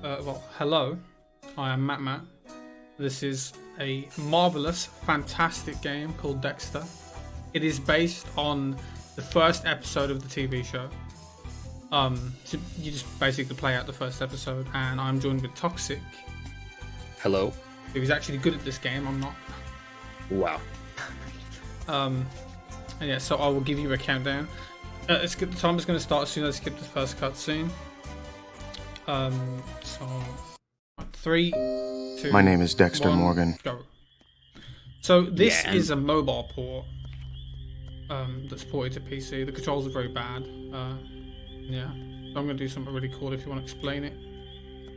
Well, hello. I am Mattmatt. This is a marvelous, fantastic game called Dexter. It is based on the first episode of the TV show. So you just basically play out the first episode, and I'm joined with Toxic, Hello. who's actually good at this game. I'm not. Wow. And yeah, so I will give you a countdown. The time is going to start as soon as I skip the first cutscene. So 3, 2. My name is Dexter 1, Morgan. Go. So this Yeah, is a mobile port that's ported to PC. The controls are very bad. Yeah, so I'm gonna do something really cool if you want to explain it.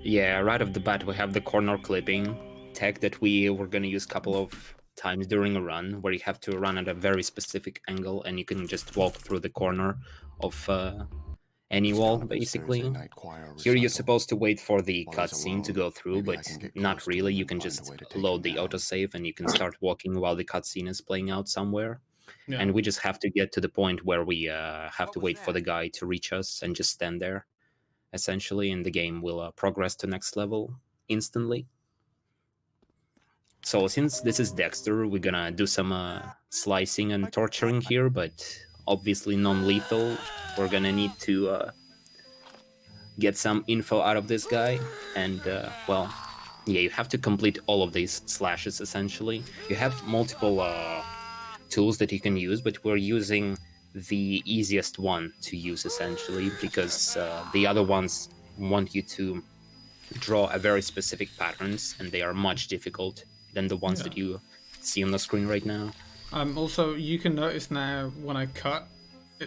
Yeah, right off the bat we have the corner clipping tech that we were gonna use a couple of times during a run, where you have to run at a very specific angle and you can just walk through the corner of any wall, basically. Here you're supposed to wait for the cutscene to go through, but not really. You can just load the autosave and you can start walking while the cutscene is playing out somewhere. Yeah. And we just have to get to the point where we have to wait for the guy to reach us and just stand there, essentially, and the game will progress to next level instantly. So since this is Dexter, we're gonna do some slicing and torturing here, but obviously non-lethal. We're gonna need to get some info out of this guy, and well, yeah, you have to complete all of these slashes, essentially. You have multiple tools that you can use, but we're using the easiest one to use, essentially, because the other ones want you to draw a very specific patterns, and they are much difficult than the ones that you see on the screen right now. Also, you can notice now when I cut,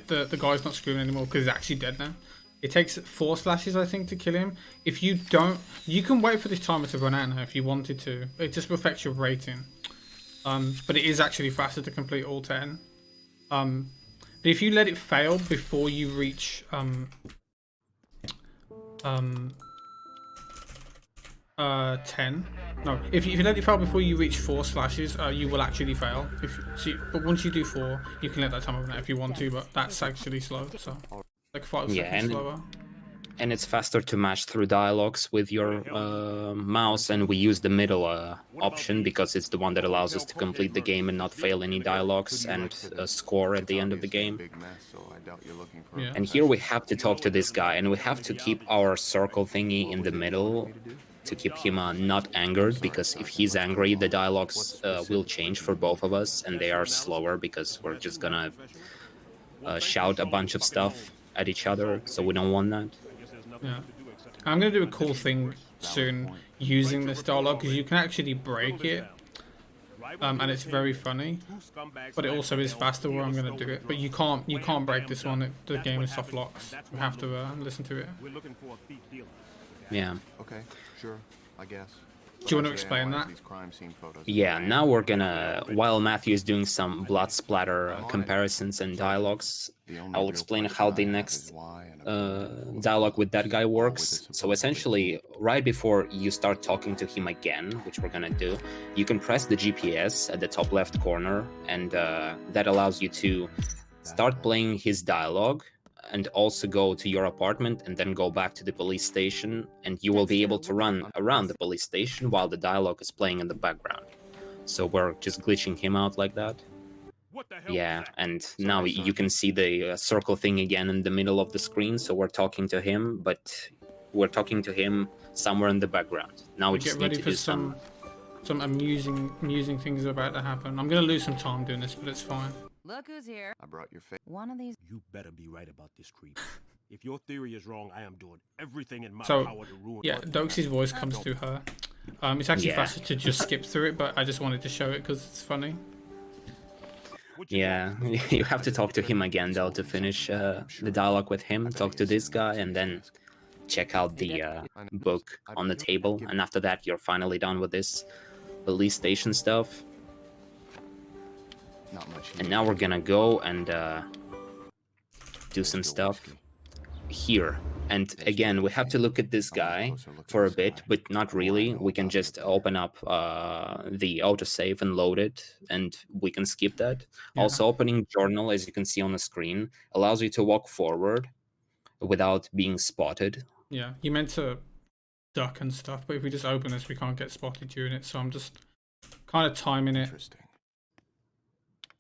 the guy's not screaming anymore because he's actually dead now. It takes 4 slashes, I think, to kill him. If you don't, you can wait for this timer to run out now if you wanted to. It just affects your rating. But it is actually faster to complete all 10. But if you let it fail before you reach 10. No, if you let it fail before you reach 4 slashes, you will actually fail. But once you do 4, you can let that timer run out if you want to. But that's actually slow, so like 5 seconds slower. And it's faster to match through dialogues with your mouse, and we use the middle option because it's the one that allows us to complete the game and not fail any dialogues and score at the end of the game. Yeah. And here we have to talk to this guy, and we have to keep our circle thingy in the middle to keep him not angered, because if he's angry, the dialogues will change for both of us, and they are slower because we're just gonna shout a bunch of stuff at each other, so we don't want that. Yeah, I'm gonna do a cool thing soon using this dialogue, because you can actually break it, and it's very funny. But it also is faster where I'm gonna do it. But you can't break this one. The game is soft locks. You have to listen to it. Yeah. Okay, sure, I guess. Do you want to explain that? Yeah, now we're gonna, while Matthew is doing some blood splatter comparisons and dialogues, I'll explain how the next dialogue with that guy works. So essentially, right before you start talking to him again, which we're gonna do, you can press the GPS at the top left corner, and that allows you to start playing his dialogue, and also go to your apartment and then go back to the police station, and you will be able to run around the police station while the dialogue is playing in the background. So we're just glitching him out like that. Yeah, and now you can see the circle thing again in the middle of the screen, so we're talking to him, but we're talking to him somewhere in the background. Now we just Get need ready to for do some amusing things are about to happen. I'm gonna lose some time doing this, but it's fine. Look who's here. I brought your face. One of these. You better be right about this, creep. If your theory is wrong, I am doing everything in my So, power to ruin. yeah, Doxy's voice comes through her. It's actually faster to just skip through it, but I just wanted to show it because it's funny. Yeah, you have to talk to him again, though, to finish the dialogue with him. Talk to this guy, and then check out the book on the table. And after that, you're finally done with this police station stuff. And now we're gonna go and do some stuff here. And again, we have to look at this guy for a bit, but not really. We can just open up the autosave and load it, and we can skip that. Yeah. Also, opening journal, as you can see on the screen, allows you to walk forward without being spotted. Yeah, you meant to duck and stuff. But if we just open this, we can't get spotted during it. So I'm just kind of timing it Interesting.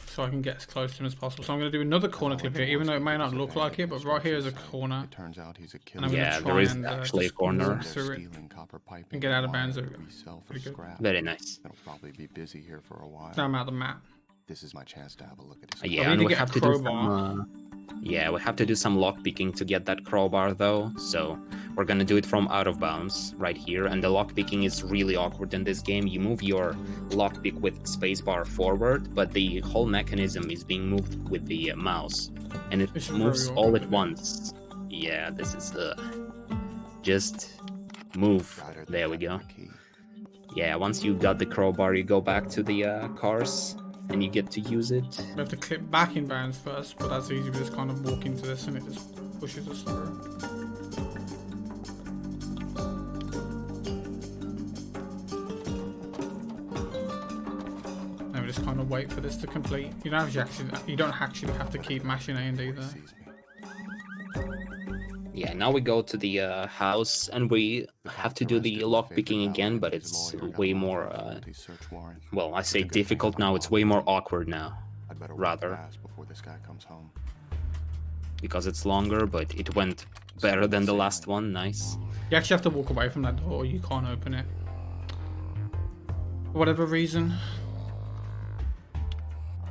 so I can get as close to him as possible. So I'm going to do another corner clip here, even though it may not look like it, but right here is a corner. It turns out he's a And I'm killer. going Yeah, to there try is and actually a just corner. walk through it Stealing copper piping and get out of wire bounds. to There we go. resell for Pretty good. scrap. Very nice. It'll probably be busy here for a while. Now I'm out of the map. This is my chance to have a look at his. Yeah, need and to we get a have to do crowbar. some. Yeah, we have to do some lockpicking to get that crowbar though. So we're gonna do it from out of bounds right here. And the lockpicking is really awkward in this game. You move your lockpick with spacebar forward, but the whole mechanism is being moved with the mouse, and it It's moves very all awkward. at once. Yeah, this is just move. Rider than There we having go. the key. Yeah, once you got the crowbar, you go back to the cars and you get to use it. We have to clip back in bounds first, but that's easy. We just kind of walk into this and it just pushes us through. And we just kind of wait for this to complete. You don't actually have to keep mashing A and D there. Sees me. Yeah, now we go to the house and we have to do the lockpicking again, but it's way more, well, I say difficult now, it's way more awkward now, I'd better rather. walk fast before this guy comes home. because it's longer, but it went better than the last one, nice. You actually have to walk away from that door, you can't open it. For whatever reason.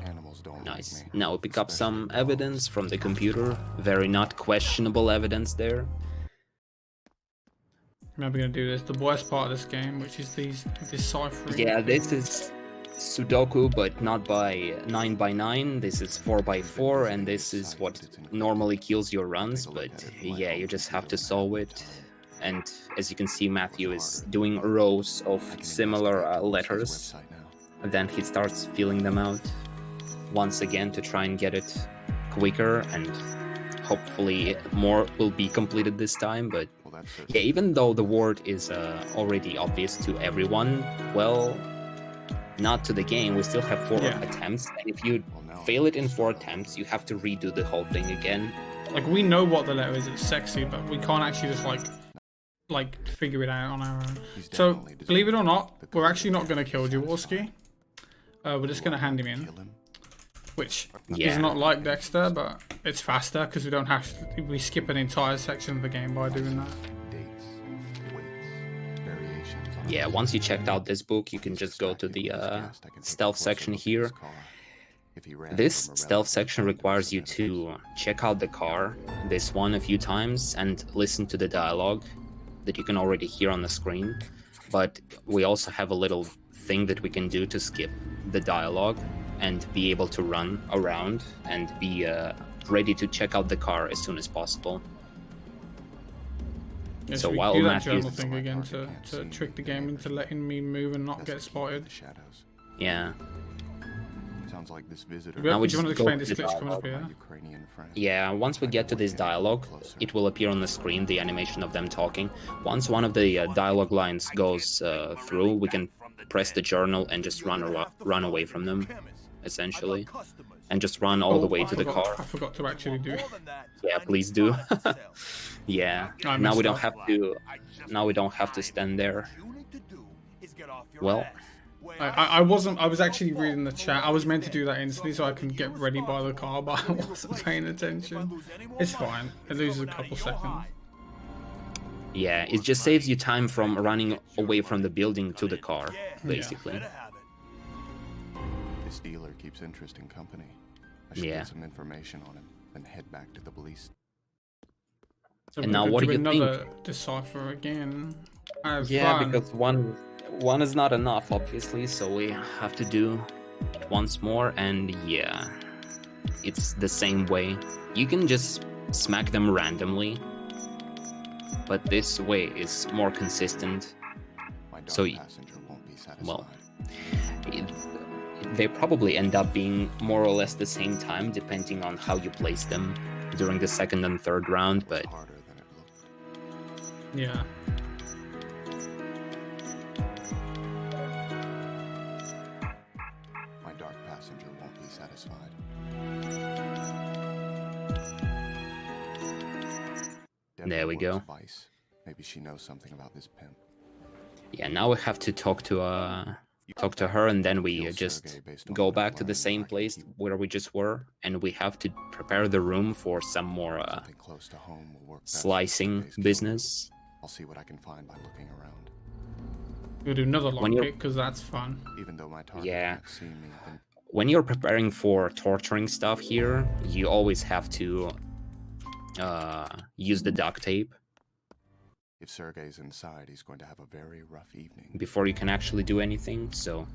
Animals don't Nice. like me. Now we pick up some evidence from the computer, very not questionable evidence there. Now we're gonna do this, the worst part of this game, which is this ciphering. Yeah, this is Sudoku, but not by 9 by 9. This is 4 by 4, and this is what normally kills your runs. But yeah, you just have to solve it. And as you can see, Matthew is doing rows of similar letters. And then he starts filling them out once again to try and get it quicker, and hopefully more will be completed this time. But yeah, even though the word is already obvious to everyone, well, not to the game. We still have 4 attempts, and if you fail it in 4 attempts, you have to redo the whole thing again. Like, we know what the letter is, it's sexy, but we can't actually just like figure it out on our own. So, believe it or not, we're actually not going to kill Jaworski. We're just going to hand him in, which is not like Dexter, but it's faster because we don't have to, we skip an entire section of the game by doing that. Yeah, once you checked out this book, you can just go to the stealth section here. This stealth section requires you to check out the car, this one a few times, and listen to the dialogue that you can already hear on the screen. But we also have a little thing that we can do to skip the dialogue and be able to run around and be ready to check out the car as soon as possible. Yeah, so we while do that Matthew's... journal thing again to trick the game into letting me move and not get spotted. Yeah. Sounds like this visitor. Now we Do you want just to go explain to this the glitch coming up dialogue. here? Yeah, once we get to this dialogue, it will appear on the screen, the animation of them talking. Once one of the dialogue lines goes through, we can press the journal and just run away from them, essentially. And just run all the way to the car. I forgot to actually do it. Yeah, please do. Yeah. Now we don't have to. Now we don't have to stand there. Well, I wasn't. I was actually reading the chat. I was meant to do that instantly so I can get ready by the car, but I wasn't paying attention. It's fine. It loses a couple seconds. yeah, it just saves you time from running away from the building to the car, basically. This dealer keeps interesting company. I should get some information on him, then head back to the police. So And now what do you another decipher again. Yeah, because one is not enough, obviously, so we have to do it once more, and yeah, it's the same way. You can just smack them randomly, but this way is more consistent. So, well, they probably end up being more or less the same time, depending on how you place them during the 2nd and 3rd round, but yeah. My dark passenger won't be satisfied. There we go. Maybe she knows something about this pimp. Yeah, now we have to talk to her, and then we just go back to the same place where we just were, and we have to prepare the room for some more Something close to home will work best for slicing Sergei's killer. business. I'll see what I can find by looking around. We'll do another When you're- lockpick because that's fun. Even though my target Yeah. can't see me, then When you're preparing for torturing stuff here, you always have to use the duct tape if Sergei's inside, he's going to have a very rough evening. before you can actually do anything. So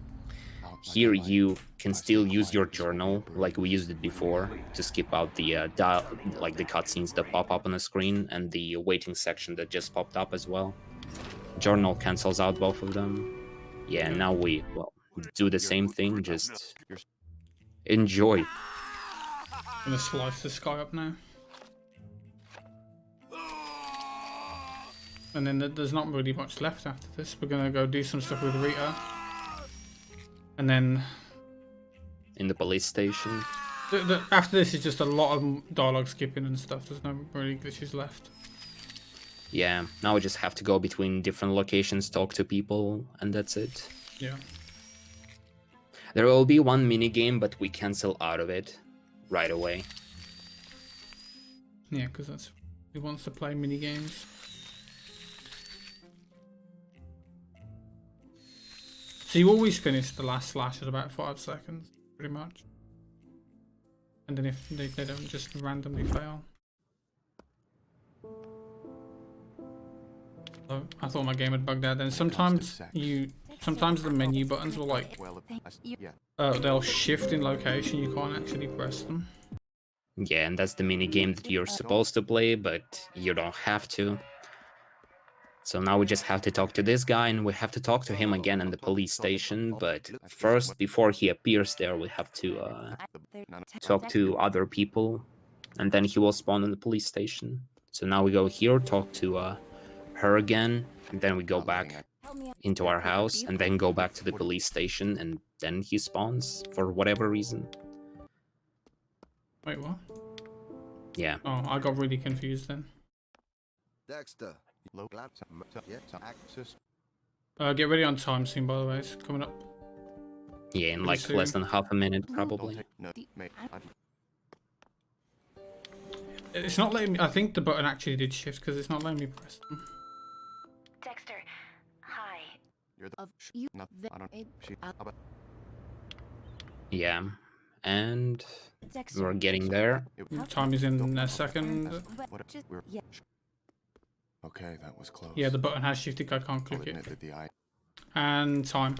Out like here a light, you can I still stay use your quiet, this will be a journal brutal like we used it before to skip out the the cutscenes that pop up on the screen and the waiting section that just popped up as well. Journal cancels out both of them. Yeah, now we do the same thing, just enjoy. I'm gonna slice this guy up now. And then there's not really much left after this. We're gonna go do some stuff with Rita. And then In the police station. after this is just a lot of dialogue skipping and stuff. There's no really glitches left. Yeah, now we just have to go between different locations, talk to people, and that's it. Yeah. There will be one mini game, but we cancel out of it right away. Yeah, because that's he wants to play mini games. So you always finish the last slash at about 5 seconds, pretty much. And then if they don't just randomly fail. So I thought my game had bugged out then. Sometimes the menu buttons will like, well, yeah. they'll shift in location, you can't actually press them. Yeah, and that's the mini game that you're supposed to play, but you don't have to. So now we just have to talk to this guy, and we have to talk to him again in the police station. But first, before he appears there, we have to talk to other people, and then he will spawn in the police station. So now we go here, talk to her again, and then we go back into our house, and then go back to the police station, and then he spawns for whatever reason. Wait, what? Yeah. Oh, I got really confused then. Dexter. Get ready on time soon, by the way. It's coming up. Yeah, in Pretty like soon. less than half a minute, probably. It's not letting me. I think the button actually did shift because it's not letting me press them. Dexter, hi. You're the Of you, no, I don't. She, Yeah, and Dexter. we're getting there. Time is in a second. Yeah. Okay, that was close. Yeah, the button has shifted. I can't I'll click admit it. that the And time.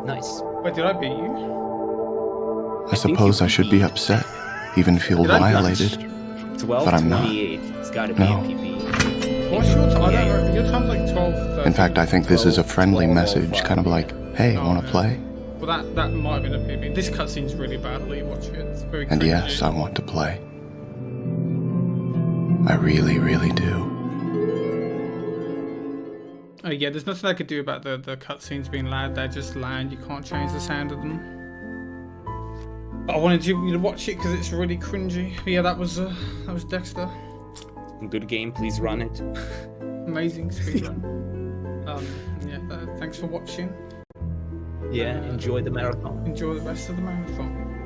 Nice. Wait, did I beat you? I suppose I should be upset, even feel Did I violated. 12, But I'm not. 28. It's gotta be No. a PB. What's your time? I don't know. Your time's like 12. In fact, I think this is a friendly message, kind of like, "Hey, Oh, want to yeah. play?" Well, that might have been a PB. This cutscene's really bad. I'll let you watch it. It's very And cringy. yes, I want to play. I really, really do. Yeah, there's nothing I could do about the cutscenes being loud. They're just loud. You can't change the sound of them. But I wanted you to watch it because it's really cringy. But yeah, that was Dexter. Good game, please run it. Amazing speedrun. Thanks for watching. Yeah, enjoy the marathon. Enjoy the rest of the marathon.